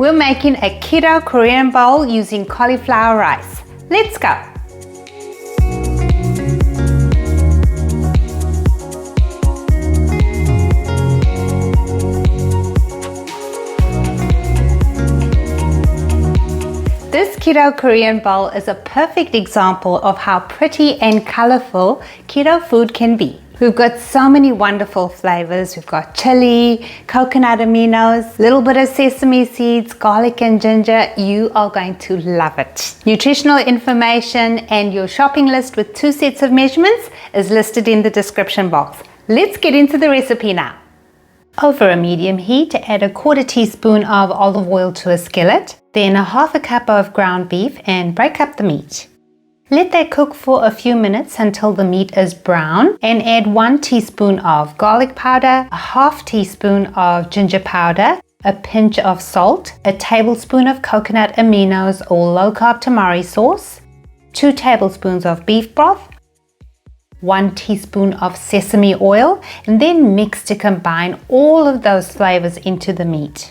We're making a Keto Korean Bowl using cauliflower rice. Let's go! This Keto Korean Bowl is a perfect example of how pretty and colorful keto food can be. We've got so many wonderful flavors. We've got chili, coconut aminos, little bit of sesame seeds, garlic and ginger. You are going to love it. Nutritional information and your shopping list with 2 sets of measurements is listed in the description box. Let's get into the recipe now. Over a medium heat, add a 1/4 teaspoon of olive oil to a skillet, then 1/2 cup of ground beef and break up the meat. Let that cook for a few minutes until the meat is brown and add 1 teaspoon of garlic powder, 1/2 teaspoon of ginger powder, a pinch of salt, a tablespoon of coconut aminos or low-carb tamari sauce, 2 tablespoons of beef broth, 1 teaspoon of sesame oil, and then mix to combine all of those flavors into the meat.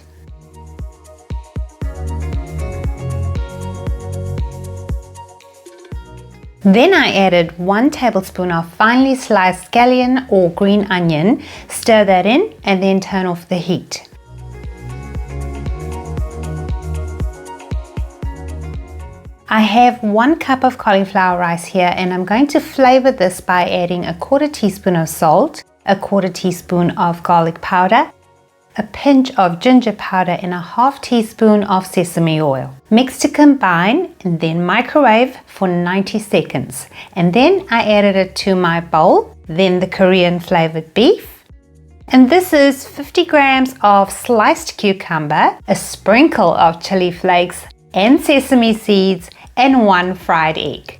Then I added 1 tablespoon of finely sliced scallion or green onion, stir that in, and then turn off the heat. I have 1 cup of cauliflower rice here, and I'm going to flavor this by adding a 1/4 teaspoon of salt, a 1/4 teaspoon of garlic powder, a pinch of ginger powder, and a 1/2 teaspoon of sesame oil. Mix to combine and then microwave for 90 seconds. And then I added it to my bowl, then the Korean flavored beef. And this is 50 grams of sliced cucumber, a sprinkle of chili flakes and sesame seeds, and 1 fried egg.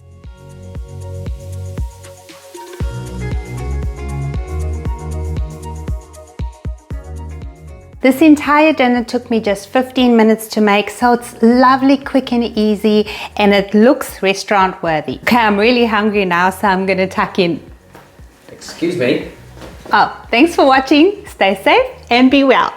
This entire dinner took me just 15 minutes to make, so it's lovely, quick and easy, and it looks restaurant worthy. Okay, I'm really hungry now, so I'm gonna tuck in. Excuse me. Oh, thanks for watching. Stay safe and be well.